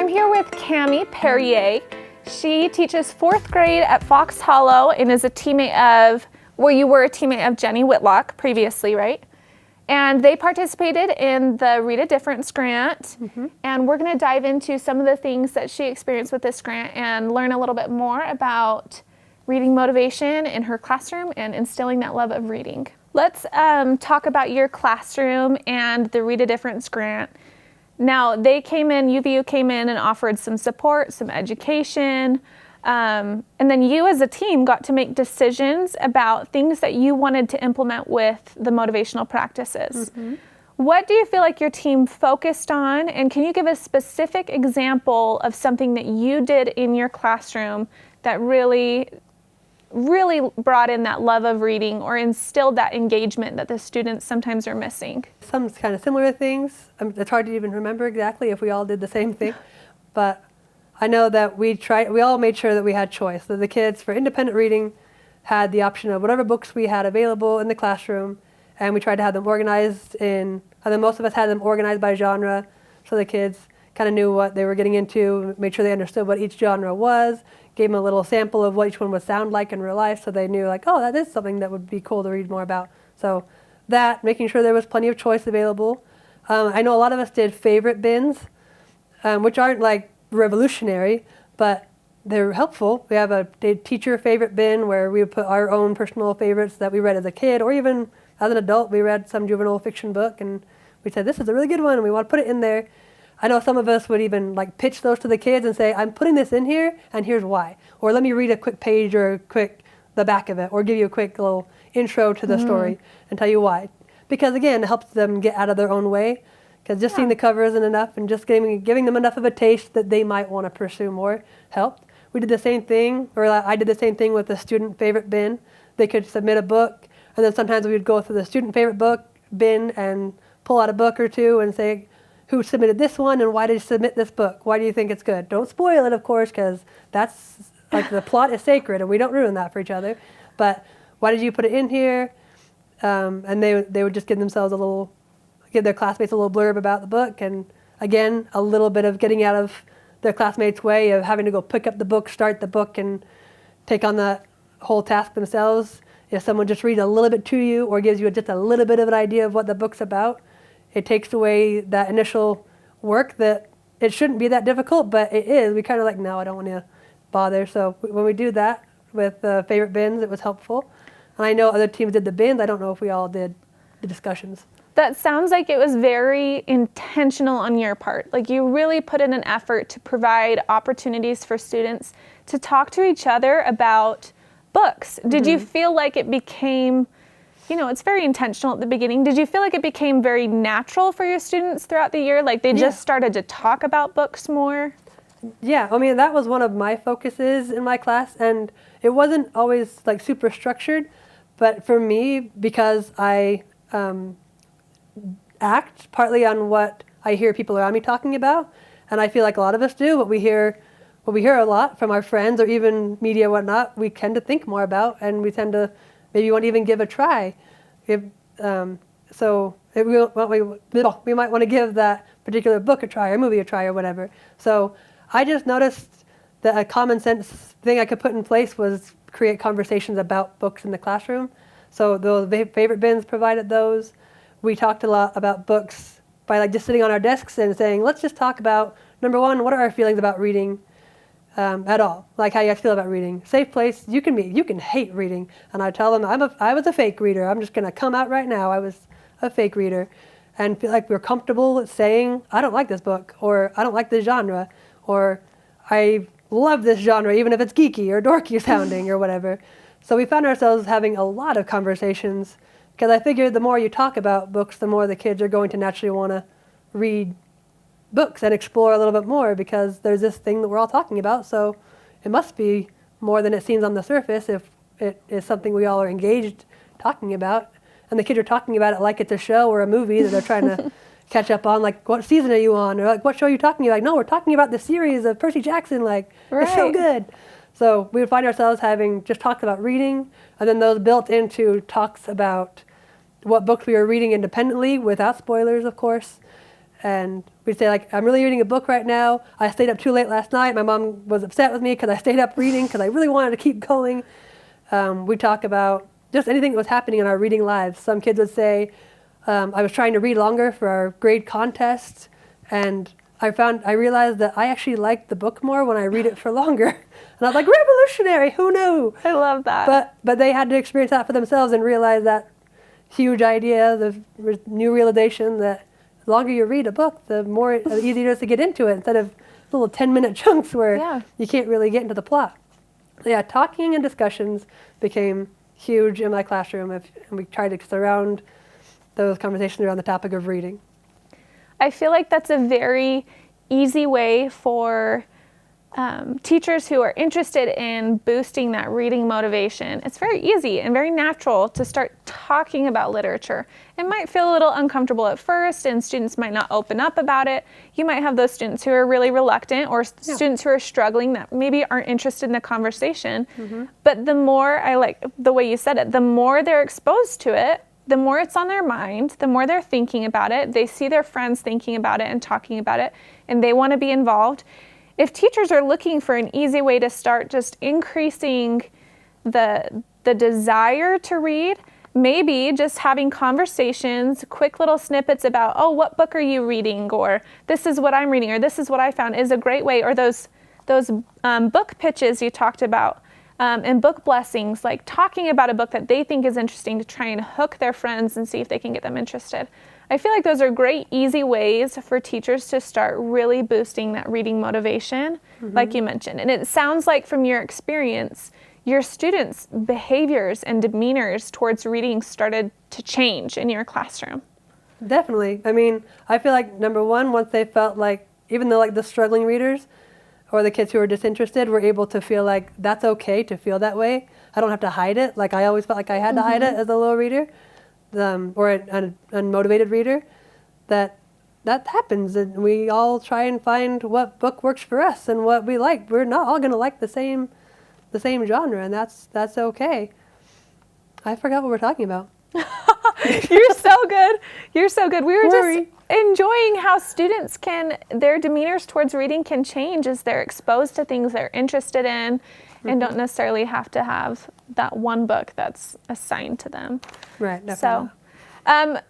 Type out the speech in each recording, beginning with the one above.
I'm here with Cami Perrier. She teaches 4th grade at Fox Hollow and is a teammate of, well, you were a teammate of Jenny Whitlock previously, right? And they participated in the Read a Difference grant. And we're gonna dive into some of the things that she experienced with this grant and learn a little bit more about reading motivation in her classroom and instilling that love of reading. Let's talk about your classroom and the Read a Difference grant. Now, they came in, UVU came in and offered some support, some education, and then you as a team got to make decisions about things that you wanted to implement with the motivational practices. What do you feel like your team focused on, and can you give a specific example of something that you did in your classroom that really brought in that love of reading or instilled that engagement that the students sometimes are missing? Some kind of similar things. It's hard to even remember exactly if we all did the same thing, but I know that we all made sure that we had choice. So the kids for independent reading had the option of whatever books we had available in the classroom, and we tried to have them organized and then most of us had them organized by genre, so the kids kind of knew what they were getting into, made sure they understood what each genre was, gave them a little sample of what each one would sound like in real life, so they knew like, oh, that is something that would be cool to read more about. So that, making sure there was plenty of choice available. I know a lot of us did favorite bins, which aren't like revolutionary, but they're helpful. We have a teacher favorite bin where we would put our own personal favorites that we read as a kid, or even as an adult, we read some juvenile fiction book and we said, this is a really good one and we want to put it in there. I know some of us would even like pitch those to the kids and say, I'm putting this in here and here's why. Or let me read a quick page or the back of it, or give you a quick little intro to the story and tell you why. Because again, it helps them get out of their own way, because just seeing the cover isn't enough, and just giving them enough of a taste that they might want to pursue more helped. We did the same thing, or I did the same thing with the student favorite bin. They could submit a book, and then sometimes we would go through the student favorite book bin and pull out a book or two and say, who submitted this one and why did you submit this book? Why do you think it's good? Don't spoil it, of course, because that's like the plot is sacred and we don't ruin that for each other. But why did you put it in here? And they would just give their classmates a little blurb about the book, and again, a little bit of getting out of their classmates' way of having to go pick up the book, start the book, and take on that whole task themselves. If someone just reads a little bit to you or gives you just a little bit of an idea of what the book's about, it takes away that initial work that it shouldn't be that difficult, but it is. We kind of like, no, I don't want to bother. So when we do that with favorite bins, it was helpful. And I know other teams did the bins. I don't know if we all did the discussions. That sounds like it was very intentional on your part. Like you really put in an effort to provide opportunities for students to talk to each other about books. Did you feel like it became, it's very intentional at the beginning. Did you feel like it became very natural for your students throughout the year? Like they just started to talk about books more? Yeah, I mean, that was one of my focuses in my class, and it wasn't always like super structured, but for me, because I act partly on what I hear people around me talking about, and I feel like a lot of us do, what we hear a lot from our friends or even media, whatnot, we tend to think more about, and we tend to maybe want to even give a try. We might want to give that particular book a try or movie a try or whatever. So I just noticed that a common sense thing I could put in place was create conversations about books in the classroom. So the favorite bins provided those. We talked a lot about books by like just sitting on our desks and saying, let's just talk about, number one, what are our feelings about reading at all? Like how you guys feel about reading. Safe place, you can hate reading. And I tell them, I was a fake reader. I'm just going to come out right now. I was a fake reader. And feel like we're comfortable saying, I don't like this book, or I don't like this genre, or I love this genre, even if it's geeky or dorky sounding or whatever. So we found ourselves having a lot of conversations, because I figured the more you talk about books, the more the kids are going to naturally want to read books and explore a little bit more, because there's this thing that we're all talking about, so it must be more than it seems on the surface if it is something we all are engaged talking about. And the kids are talking about it like it's a show or a movie that they're trying to catch up on, like, what season are you on? Or like, what show are you talking about? Like, no, we're talking about the series of Percy Jackson, like, it's so good. So we would find ourselves having just talks about reading, and then those built into talks about what books we were reading independently, without spoilers, of course. And we'd say like, I'm really reading a book right now. I stayed up too late last night. My mom was upset with me because I stayed up reading because I really wanted to keep going. We talk about just anything that was happening in our reading lives. Some kids would say, I was trying to read longer for our grade contest, and I realized that I actually liked the book more when I read it for longer. And I was like, revolutionary, who knew? I love that. But they had to experience that for themselves and realize that huge idea, the new realization that the longer you read a book, the easier it is to get into it instead of little 10-minute chunks where you can't really get into the plot. So yeah, talking and discussions became huge in my classroom, and we tried to surround those conversations around the topic of reading. I feel like that's a very easy way for teachers who are interested in boosting that reading motivation. It's very easy and very natural to start talking about literature. It might feel a little uncomfortable at first, and students might not open up about it. You might have those students who are really reluctant, or students who are struggling that maybe aren't interested in the conversation. But the more, I like the way you said it, the more they're exposed to it, the more it's on their mind, the more they're thinking about it. They see their friends thinking about it and talking about it, and they want to be involved. If teachers are looking for an easy way to start just increasing the desire to read, maybe just having conversations, quick little snippets about, oh, what book are you reading? Or this is what I'm reading, or this is what I found, is a great way. Or those book pitches you talked about. And book blessings, like talking about a book that they think is interesting to try and hook their friends and see if they can get them interested. I feel like those are great, easy ways for teachers to start really boosting that reading motivation, like you mentioned. And it sounds like from your experience, your students' behaviors and demeanors towards reading started to change in your classroom. Definitely. I mean, I feel like, number one, once they felt like, even though like the struggling readers, or the kids who are disinterested were able to feel like that's okay to feel that way. I don't have to hide it. Like I always felt like I had to hide it as a little reader, or an unmotivated reader. That happens, and we all try and find what book works for us and what we like. We're not all going to like the same genre, and that's okay. I forgot what we're talking about. You're so good. You're so good. We were just enjoying how students their demeanors towards reading can change as they're exposed to things they're interested in and don't necessarily have to have that one book that's assigned to them. Right, definitely. So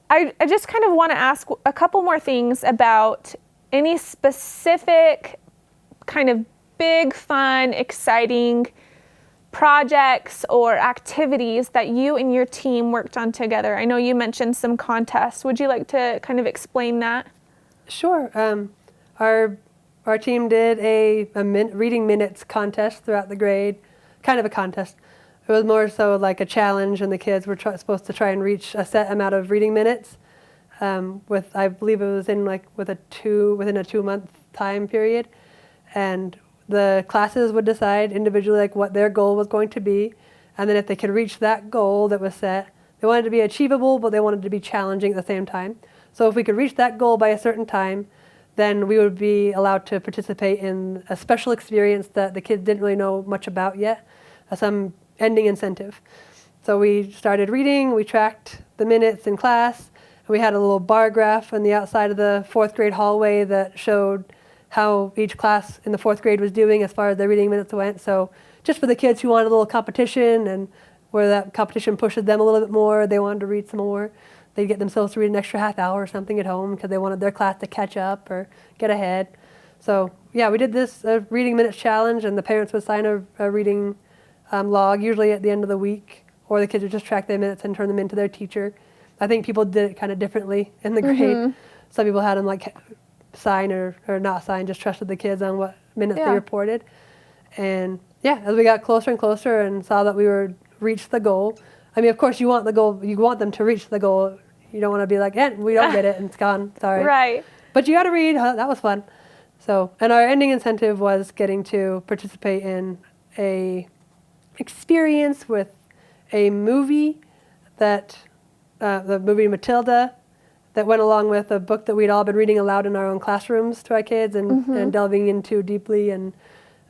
I just kind of want to ask a couple more things about any specific kind of big, fun, exciting projects or activities that you and your team worked on together. I know you mentioned some contests. Would you like to kind of explain that? Sure. Our team did a reading minutes contest throughout the grade, kind of a contest. It was more so like a challenge, and the kids were supposed to try and reach a set amount of reading minutes. I believe it was within a 2-month time period, and the classes would decide individually like what their goal was going to be, and then if they could reach that goal that was set, they wanted it to be achievable, but they wanted it to be challenging at the same time. So if we could reach that goal by a certain time, then we would be allowed to participate in a special experience that the kids didn't really know much about yet, some ending incentive. So we started reading, we tracked the minutes in class, and we had a little bar graph on the outside of the 4th grade hallway that showed how each class in the 4th grade was doing as far as their reading minutes went. So just for the kids who wanted a little competition, and where that competition pushes them a little bit more, they wanted to read some more, they'd get themselves to read an extra half hour or something at home because they wanted their class to catch up or get ahead. So yeah, we did this reading minutes challenge, and the parents would sign a reading log, usually at the end of the week, or the kids would just track their minutes and turn them into their teacher. I think people did it kind of differently in the grade. Some people had them like sign or not sign, just trusted the kids on what minutes they reported. And yeah, as we got closer and closer and saw that we were reached the goal, I mean, of course you want the goal, you want them to reach the goal. You don't want to be like, we don't get it and it's gone, sorry. Right. But you got to read, that was fun. So, and our ending incentive was getting to participate in a experience with a movie that, the movie Matilda, that went along with a book that we'd all been reading aloud in our own classrooms to our kids and delving into deeply and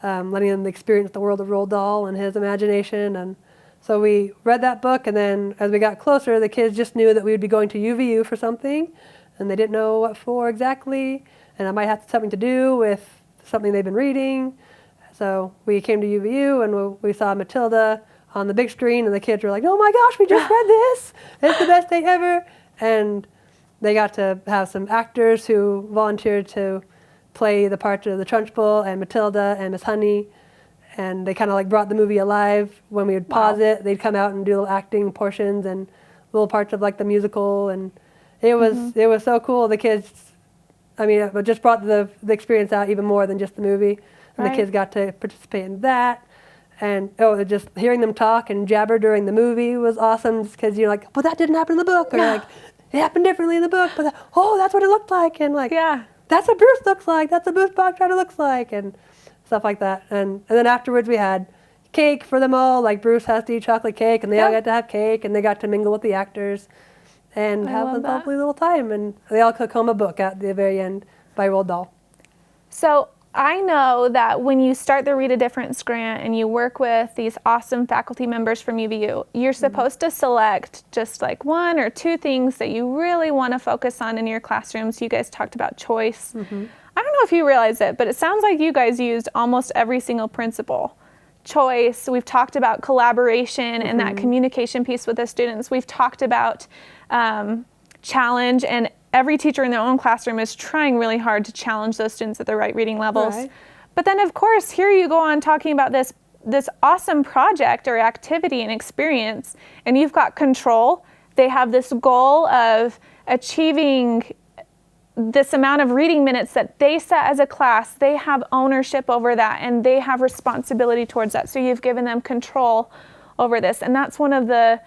letting them experience the world of Roald Dahl and his imagination. And so we read that book, and then as we got closer, the kids just knew that we would be going to UVU for something, and they didn't know what for exactly, and it might have something to do with something they've been reading. So we came to UVU and we saw Matilda on the big screen, and the kids were like, "Oh my gosh, we just read this! It's the best thing ever!" And they got to have some actors who volunteered to play the parts of the Trunchbull and Matilda and Miss Honey, and they kind of like brought the movie alive. When we would pause it, they'd come out and do little acting portions and little parts of like the musical, and it was so cool. The kids, I mean, it just brought the experience out even more than just the movie. And the kids got to participate in that. And just hearing them talk and jabber during the movie was awesome, just because you're like, "Well, that didn't happen in the book," or like, "It happened differently in the book," but that's what it looked like, and like, that's what Bruce looks like, that's what Bruce Bogtrotter looks like, and stuff like that. And then afterwards we had cake for them all, like Bruce has to eat chocolate cake, and they all got to have cake, and they got to mingle with the actors and have a lovely little time, and they all took home a book at the very end by Roald Dahl. So I know that when you start the Read a Difference grant and you work with these awesome faculty members from UVU, you're supposed to select just like one or two things that you really want to focus on in your classrooms. You guys talked about choice. I don't know if you realize it, but it sounds like you guys used almost every single principle. Choice, we've talked about collaboration and that communication piece with the students. We've talked about challenge, and every teacher in their own classroom is trying really hard to challenge those students at the right reading levels. But then of course, here you go on talking about this awesome project or activity and experience, and you've got control. They have this goal of achieving this amount of reading minutes that they set as a class. They have ownership over that, and they have responsibility towards that. So you've given them control over this, and that's one of a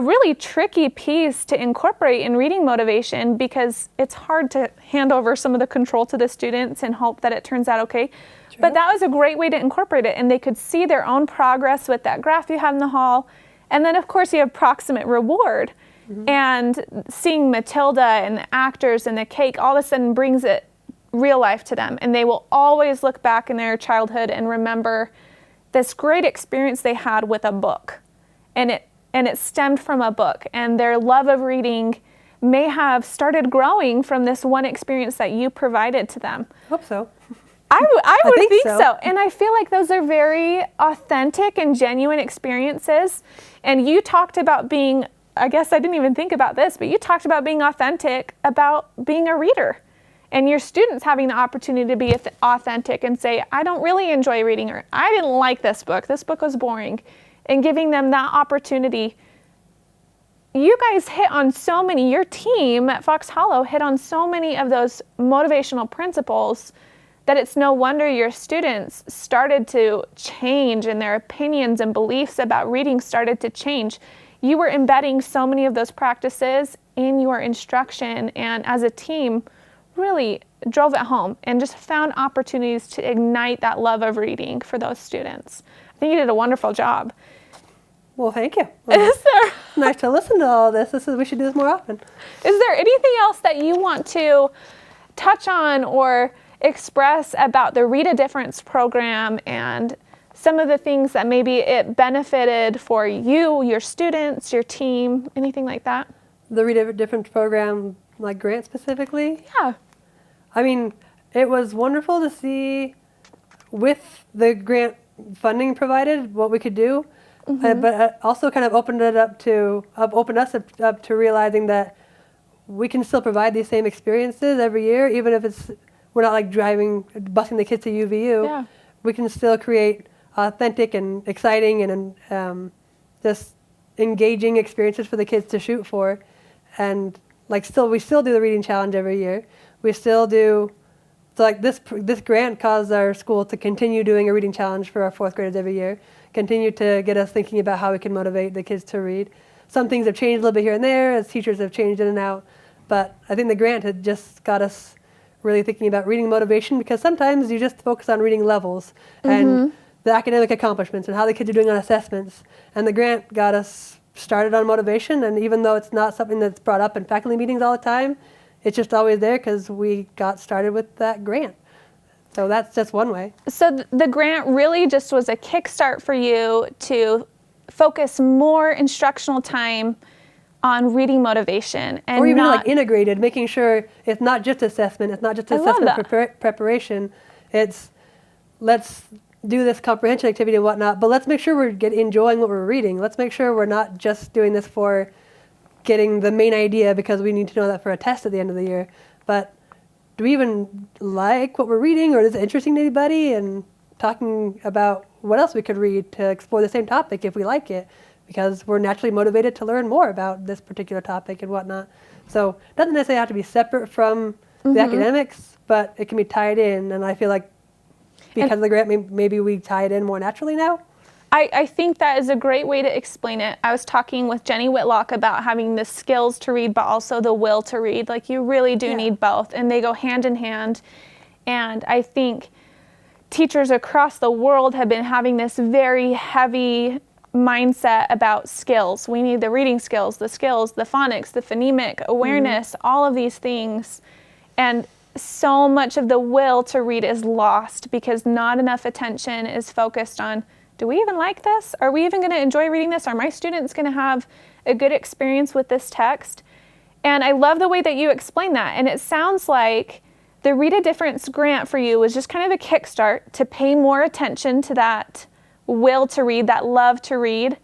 really tricky piece to incorporate in reading motivation, because it's hard to hand over some of the control to the students and hope that it turns out okay. But that was a great way to incorporate it, and they could see their own progress with that graph you had in the hall. And then of course you have proximate reward, and seeing Matilda and the actors and the cake all of a sudden brings it real life to them, and they will always look back in their childhood and remember this great experience they had with a book, and it stemmed from a book, and their love of reading may have started growing from this one experience that you provided to them. Hope so. I would think so. And I feel like those are very authentic and genuine experiences. And you talked about being, I guess I didn't even think about this, but you talked about being authentic about being a reader, and your students having the opportunity to be authentic and say, "I don't really enjoy reading," or "I didn't like this book was boring," and giving them that opportunity. You guys hit on so many, your team at Fox Hollow hit on so many of those motivational principles that it's no wonder your students started to change, and their opinions and beliefs about reading started to change. You were embedding so many of those practices in your instruction, and as a team really drove it home and just found opportunities to ignite that love of reading for those students. I think you did a wonderful job. Well, thank you. Well, it's nice to listen to all this. We should do this more often. Is there anything else that you want to touch on or express about the Read a Difference program and some of the things that maybe it benefited for you, your students, your team, anything like that? The Read a Difference program, like grant specifically? Yeah. I mean, it was wonderful to see with the grant funding provided what we could do, but it also kind of opened us up to realizing that we can still provide these same experiences every year, even if we're not like busing the kids to UVU. Yeah. We can still create authentic and exciting and just engaging experiences for the kids to shoot for, and we still do the reading challenge every year. We still do. So like this grant caused our school to continue doing a reading challenge for our fourth graders every year, continue to get us thinking about how we can motivate the kids to read. Some things have changed a little bit here and there as teachers have changed in and out, but I think the grant had just got us really thinking about reading motivation, because sometimes you just focus on reading levels and the academic accomplishments and how the kids are doing on assessments, and the grant got us started on motivation. And even though it's not something that's brought up in faculty meetings all the time, it's just always there because we got started with that grant. So that's just one way. So the grant really just was a kickstart for you to focus more instructional time on reading motivation and Or even not like integrated, making sure it's not just assessment, it's not just I love assessment that. preparation. It's let's do this comprehension activity and whatnot, but let's make sure we're enjoying what we're reading. Let's make sure we're not just doing this for getting the main idea because we need to know that for a test at the end of the year. But do we even like what we're reading, or is it interesting to anybody? And talking about what else we could read to explore the same topic if we like it, because we're naturally motivated to learn more about this particular topic and whatnot. So it doesn't necessarily have to be separate from the academics, but it can be tied in. And I feel like because of the grant, maybe we tie it in more naturally now. I think that is a great way to explain it. I was talking with Jenny Whitlock about having the skills to read, but also the will to read. Like, you really do need both, and they go hand in hand. And I think teachers across the world have been having this very heavy mindset about skills. We need the reading skills, the phonics, the phonemic awareness, all of these things. And so much of the will to read is lost because not enough attention is focused on, do we even like this? Are we even going to enjoy reading this? Are my students going to have a good experience with this text? And I love the way that you explain that. And it sounds like the Read a Difference grant for you was just kind of a kickstart to pay more attention to that will to read, that love to read,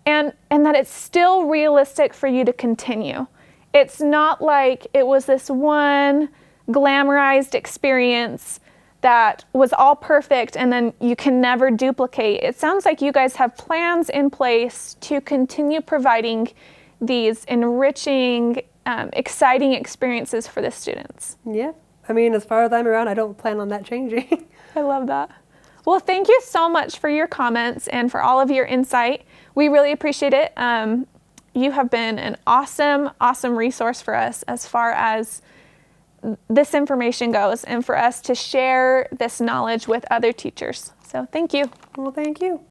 and that it's still realistic for you to continue. It's not like it was this one glamorized experience that was all perfect and then you can never duplicate. It sounds like you guys have plans in place to continue providing these enriching, exciting experiences for the students. Yeah. I mean, as far as I'm around, I don't plan on that changing. I love that. Well, thank you so much for your comments and for all of your insight. We really appreciate it. You have been an awesome, awesome resource for us as far as this information goes and for us to share this knowledge with other teachers. So thank you. Well, thank you.